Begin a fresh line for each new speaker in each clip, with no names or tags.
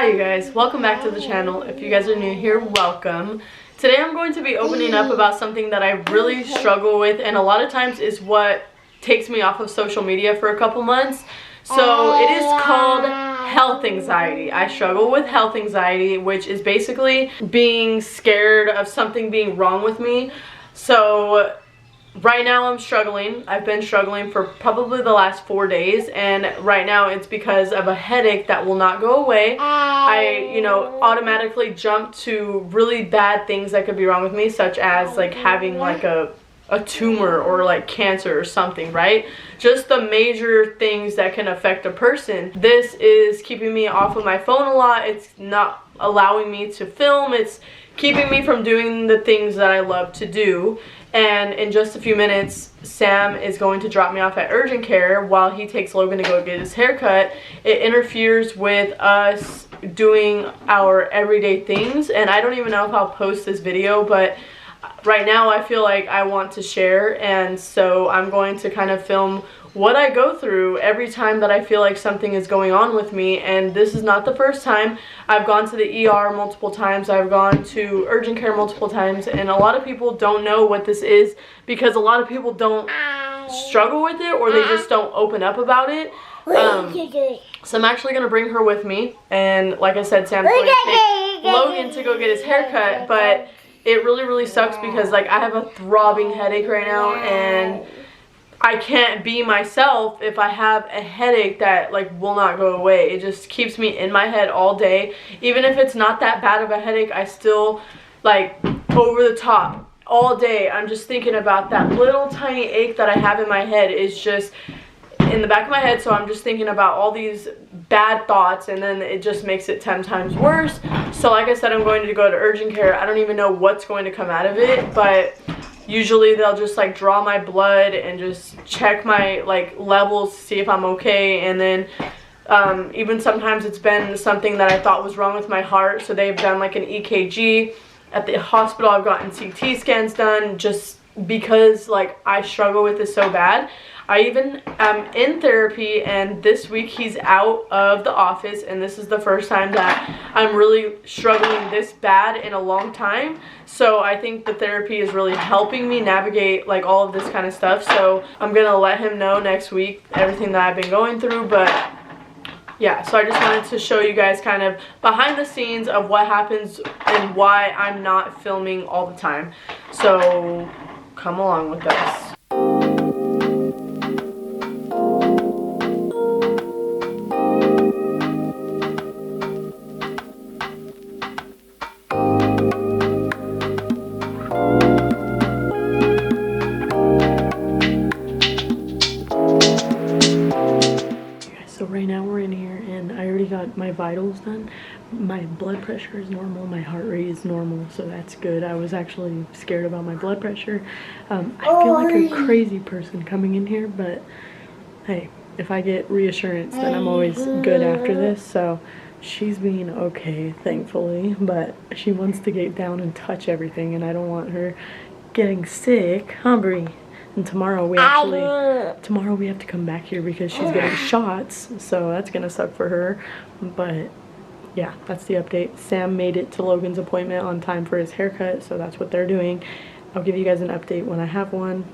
Hi you guys, welcome back to the channel. If you guys are new here, welcome. Today I'm going to be opening up about something that I really struggle with, and a lot of times is what takes me off of social media for a couple months. So it is called health anxiety. I struggle with health anxiety, which is basically being scared of something being wrong with me. So right now I'm struggling. I've been struggling for probably the last 4 days, and right now it's because of a headache that will not go away. I, automatically jump to really bad things that could be wrong with me, such as like having like a tumor or like cancer or something, right? Just the major things that can affect a person. This is keeping me off of my phone a lot. It's not allowing me to film. It's keeping me from doing the things that I love to do. And in just a few minutes, Sam is going to drop me off at urgent care while he takes Logan to go get his haircut. It interferes with us doing our everyday things, and I don't even know if I'll post this video, but right now I feel like I want to share, and so I'm going to kind of film what I go through every time that I feel like something is going on with me. And this is not the first time. I've gone to the ER multiple times. I've gone to urgent care multiple times, and a lot of people don't know what this is because a lot of people don't struggle with it, or they just don't open up about it. So I'm actually going to bring her with me, and like I said, Sam's going to take Logan to go get his haircut, but it really sucks because like I have a throbbing headache right now, and I can't be myself if I have a headache that like will not go away. It just keeps me in my head all day. Even if it's not that bad of a headache, I still like over the top all day. I'm just thinking about that little tiny ache that I have in my head is just in the back of my head. So I'm just thinking about all these bad thoughts, and then it just makes it 10 times worse. So like I said, I'm going to go to urgent care. I don't even know what's going to come out of it, but usually they'll just like draw my blood and just check my like levels to see if I'm okay. And then even sometimes it's been something that I thought was wrong with my heart, so they've done like an EKG. At the hospital I've gotten CT scans done just because like I struggle with this so bad. I even am in therapy, and this week he's out of the office, and this is the first time that I'm really struggling this bad in a long time. So I think the therapy is really helping me navigate like all of this kind of stuff. So I'm gonna let him know next week everything that I've been going through. But yeah, so I just wanted to show you guys kind of behind the scenes of what happens and why I'm not filming all the time. So come along with us. So right now we're in here, and I already got my vitals done. My blood pressure is normal, my heart rate is normal, so that's good. I was actually scared about my blood pressure. I feel like a crazy person coming in here, but hey, if I get reassurance, then I'm always good after this. So she's being okay, thankfully, but she wants to get down and touch everything, and I don't want her getting sick. Huh, Brie? And tomorrow we have to come back here because she's getting shots, so that's gonna suck for her. But yeah, that's the update. Sam made it to Logan's appointment on time for his haircut, so that's what they're doing. I'll give you guys an update when I have one.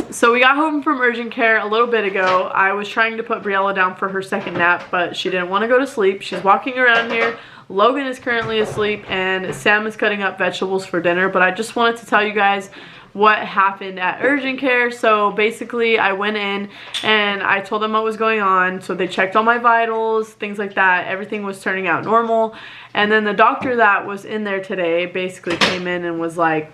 So we got home from urgent care a little bit ago. I was trying to put Briella down for her second nap, but she didn't want to go to sleep. She's walking around here. Logan is currently asleep, and Sam is cutting up vegetables for dinner. But I just wanted to tell you guys what happened at urgent care. So basically I went in and I told them what was going on. So they checked all my vitals, things like that. Everything was turning out normal. And then the doctor that was in there today basically came in and was like,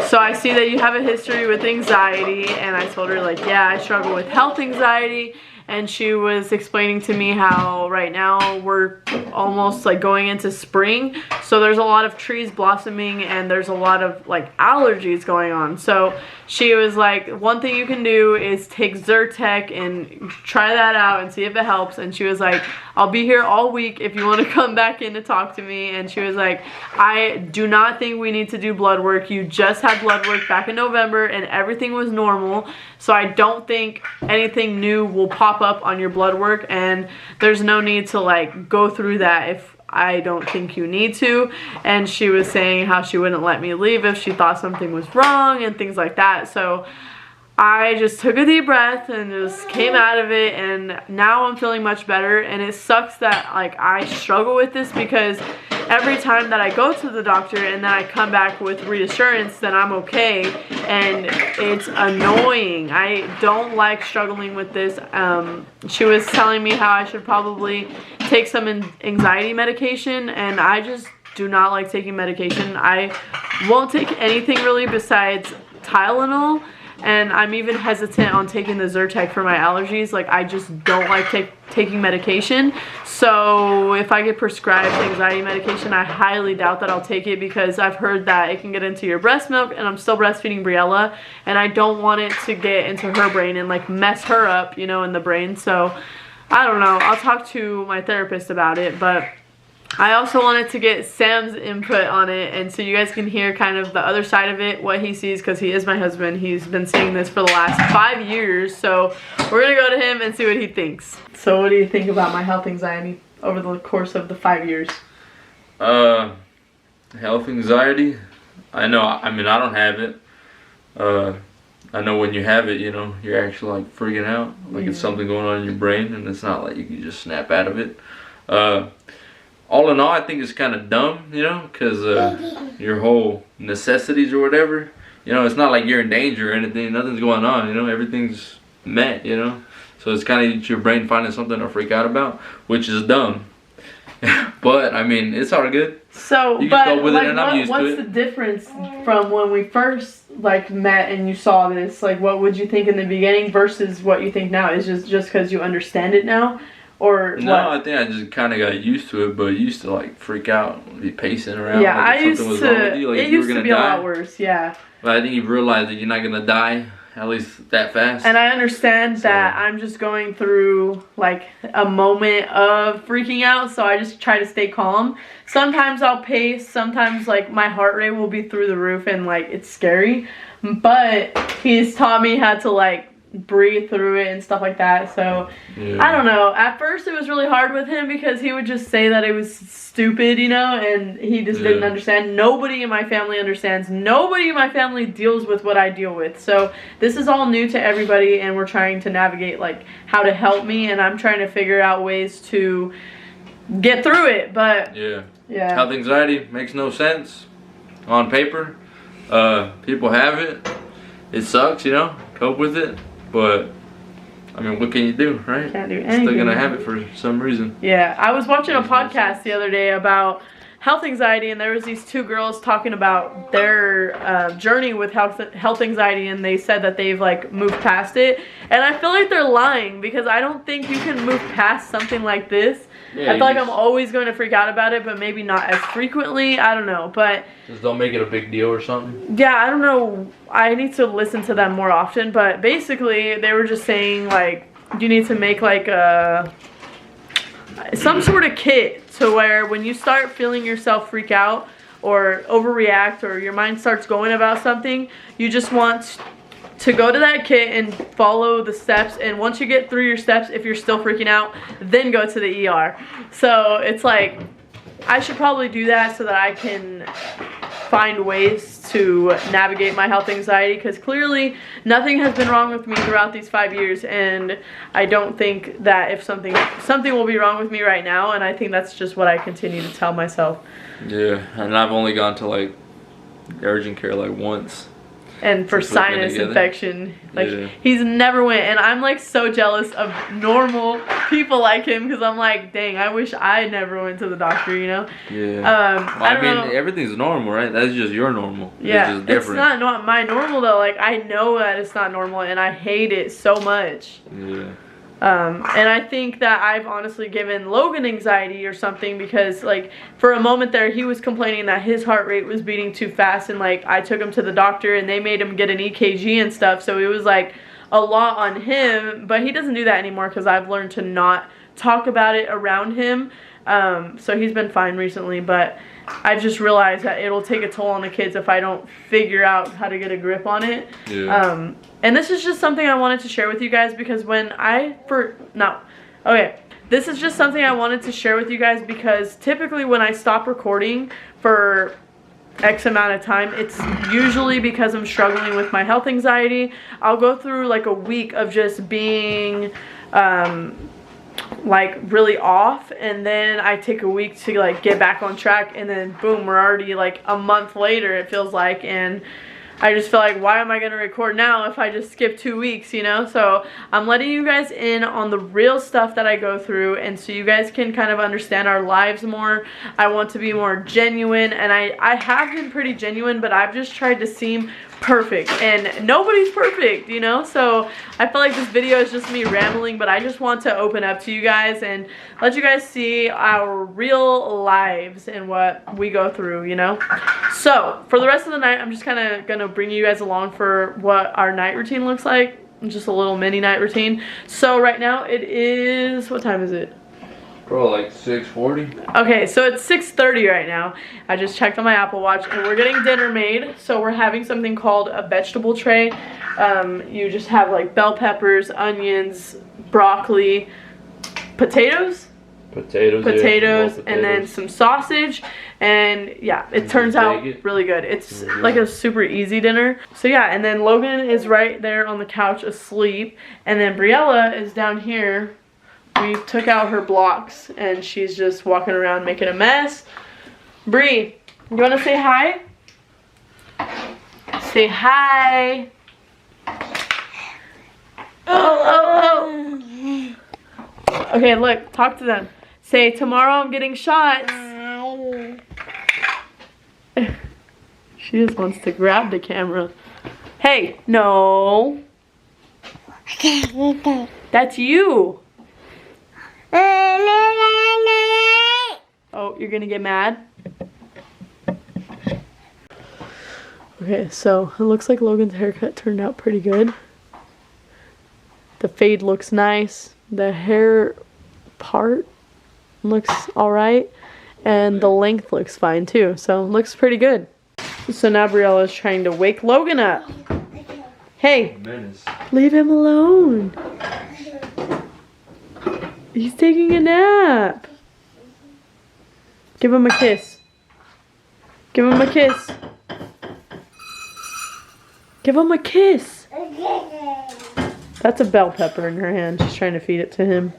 so I see that you have a history with anxiety. And I told her like, yeah, I struggle with health anxiety. And she was explaining to me how right now we're almost like going into spring, so there's a lot of trees blossoming and there's a lot of like allergies going on. So she was like, one thing you can do is take Zyrtec and try that out and see if it helps. And she was like, I'll be here all week if you want to come back in to talk to me. And she was like, I do not think we need to do blood work. You just had blood work back in November and everything was normal. So I don't think anything new will pop up on your blood work, and there's no need to like go through that if I don't think you need to. And she was saying how she wouldn't let me leave if she thought something was wrong and things like that. So I just took a deep breath and just came out of it, and now I'm feeling much better. And it sucks that like I struggle with this, because every time that I go to the doctor and then I come back with reassurance that I'm okay, and it's annoying. I don't like struggling with this. She was telling me how I should probably take some anxiety medication, and I just do not like taking medication. I won't take anything really besides Tylenol. And I'm even hesitant on taking the Zyrtec for my allergies. Like, I just don't like taking medication. So if I get prescribed anxiety medication, I highly doubt that I'll take it, because I've heard that it can get into your breast milk, and I'm still breastfeeding Briella, and I don't want it to get into her brain and like mess her up, you know, in the brain. So I don't know. I'll talk to my therapist about it, but I also wanted to get Sam's input on it, and so you guys can hear kind of the other side of it, what he sees, because he is my husband. He's been seeing this for the last 5 years, so we're gonna go to him and see what he thinks. So what do you think about my health anxiety over the course of the 5 years?
Health anxiety? I know, I mean, I don't have it. I know when you have it, you know, you're actually like freaking out, like it's something going on in your brain, and it's not like you can just snap out of it. All in all, I think it's kind of dumb, you know, because your whole necessities or whatever, you know, it's not like you're in danger or anything. Nothing's going on, you know, everything's met, you know. So it's kind of your brain finding something to freak out about, which is dumb. But, I mean, it's all good.
So,
you
but
can go with
like,
it, and I'm used to it.
what's the difference from when we first, like, met and you saw this? Like, what would you think in the beginning versus what you think now? Is just because you understand it now? Or
no,
what?
I think I just kind of got used to it, but I used to like freak out and be pacing around.
Yeah,
like
I used
was
to.
Wrong with you, like
it
if you
used
were
to
gonna
be
die.
a lot worse. Yeah.
But I think you've realized that you're not gonna die, at least that fast.
And I understand that I'm just going through like a moment of freaking out, so I just try to stay calm. Sometimes I'll pace. Sometimes like my heart rate will be through the roof, and like it's scary. But he's taught me how to like breathe through it and stuff like that. So yeah. I don't know, at first it was really hard with him because he would just say that it was stupid, you know, and he just didn't understand. Nobody in my family understands. Nobody in my family deals with what I deal with. So this is all new to everybody, and we're trying to navigate like how to help me, and I'm trying to figure out ways to get through it. But yeah,
health anxiety makes no sense on paper. People have it. It sucks, you know, cope with it. But, I mean, what can you do, right?
Can't do anything.
Still gonna have it for some reason.
Yeah, I was watching a podcast the other day about health anxiety, and there was these two girls talking about their journey with health anxiety, and they said that they've like moved past it. And I feel like they're lying, because I don't think you can move past something like this. Yeah, I feel like I'm always going to freak out about it, but maybe not as frequently. I don't know, but
just don't make it a big deal or something.
Yeah, I don't know. I need to listen to them more often, but basically they were just saying like you need to make like some sort of kit to where when you start feeling yourself freak out or overreact, or your mind starts going about something, you just want to go to that kit and follow the steps, and once you get through your steps, if you're still freaking out, then go to the ER. So it's like I should probably do that so that I can find ways to navigate my health anxiety, because clearly nothing has been wrong with me throughout these 5 years, and I don't think that if something will be wrong with me right now, and I think that's just what I continue to tell myself.
Yeah, and I've only gone to like urgent care like once.
And for sinus infection, like he's never went, and I'm like so jealous of normal people like him, because I'm like, dang, I wish I never went to the doctor, you know.
Yeah. Well, I mean, everything's normal, right? That's just your normal.
Yeah,
it's just different.
It's not my normal though. Like I know that it's not normal, and I hate it so much.
Yeah.
And I think that I've honestly given Logan anxiety or something, because like for a moment there he was complaining that his heart rate was beating too fast, and like I took him to the doctor and they made him get an EKG and stuff, so it was like a lot on him, but he doesn't do that anymore because I've learned to not talk about it around him. So he's been fine recently, but I've just realized that it'll take a toll on the kids if I don't figure out how to get a grip on it. And this is just something I wanted to share with you guys, because when this is just something I wanted to share with you guys because typically when I stop recording for X amount of time, it's usually because I'm struggling with my health anxiety. I'll go through like a week of just being like really off, and then I take a week to like get back on track, and then boom, we're already like a month later, it feels like, and I just feel like, why am I gonna record now if I just skip 2 weeks, you know? So I'm letting you guys in on the real stuff that I go through, and so you guys can kind of understand our lives more. I want to be more genuine, and I have been pretty genuine, but I've just tried to seem perfect, and nobody's perfect, you know? So I feel like this video is just me rambling, but I just want to open up to you guys and let you guys see our real lives and what we go through, you know? So for the rest of the night, I'm just kind of gonna bring you guys along for what our night routine looks like, just a little mini night routine. So right now it is, what time is it?
Bro, like 6:40.
Okay, so it's 6:30 right now. I just checked on my Apple Watch, and we're getting dinner made. So we're having something called a vegetable tray. You just have like bell peppers, onions, broccoli, potatoes,
Potatoes, yeah,
and then some sausage. And yeah, it turns out really good. It's like a super easy dinner. So yeah, and then Logan is right there on the couch asleep, and then Briella is down here. We took out her blocks, and she's just walking around making a mess. Bree, you want to say hi? Say hi. Oh. Okay, look, talk to them. Say, tomorrow I'm getting shots. She just wants to grab the camera. Hey, no. That's you. Oh, you're gonna get mad? Okay, so it looks like Logan's haircut turned out pretty good. The fade looks nice. The hair part looks alright. And the length looks fine too. So it looks pretty good. So now Briella is trying to wake Logan up. Hey, leave him alone. He's taking a nap. Give him a kiss. Give him a kiss. Give him a kiss. That's a bell pepper in her hand. She's trying to feed it to him.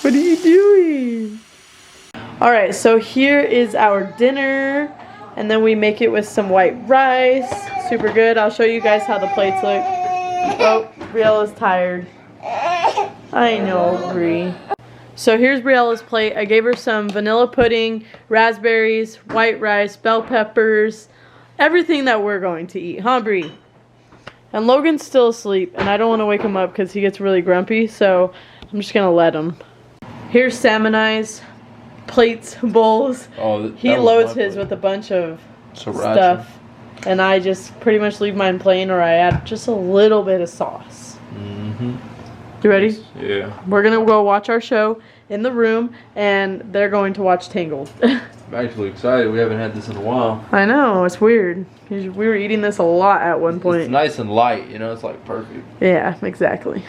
What are you doing? Alright, so here is our dinner. And then we make it with some white rice. Super good. I'll show you guys how the plates look. Oh, Briella's tired. I know, Brie. So here's Briella's plate. I gave her some vanilla pudding, raspberries, white rice, bell peppers, everything that we're going to eat. Huh, Brie? And Logan's still asleep, and I don't want to wake him up because he gets really grumpy, so I'm just going to let him. Here's Salmon Eyes, plates, bowls. Oh, he loads his with a bunch of stuff. And I just pretty much leave mine plain, or I add just a little bit of sauce.
Mm-hmm.
You ready?
Yeah.
We're going to go watch our show in the room, and they're going to watch Tangled.
I'm actually excited. We haven't had this in a while.
I know. It's weird. We were eating this a lot at one point.
It's nice and light, you know? It's like perfect.
Yeah, exactly.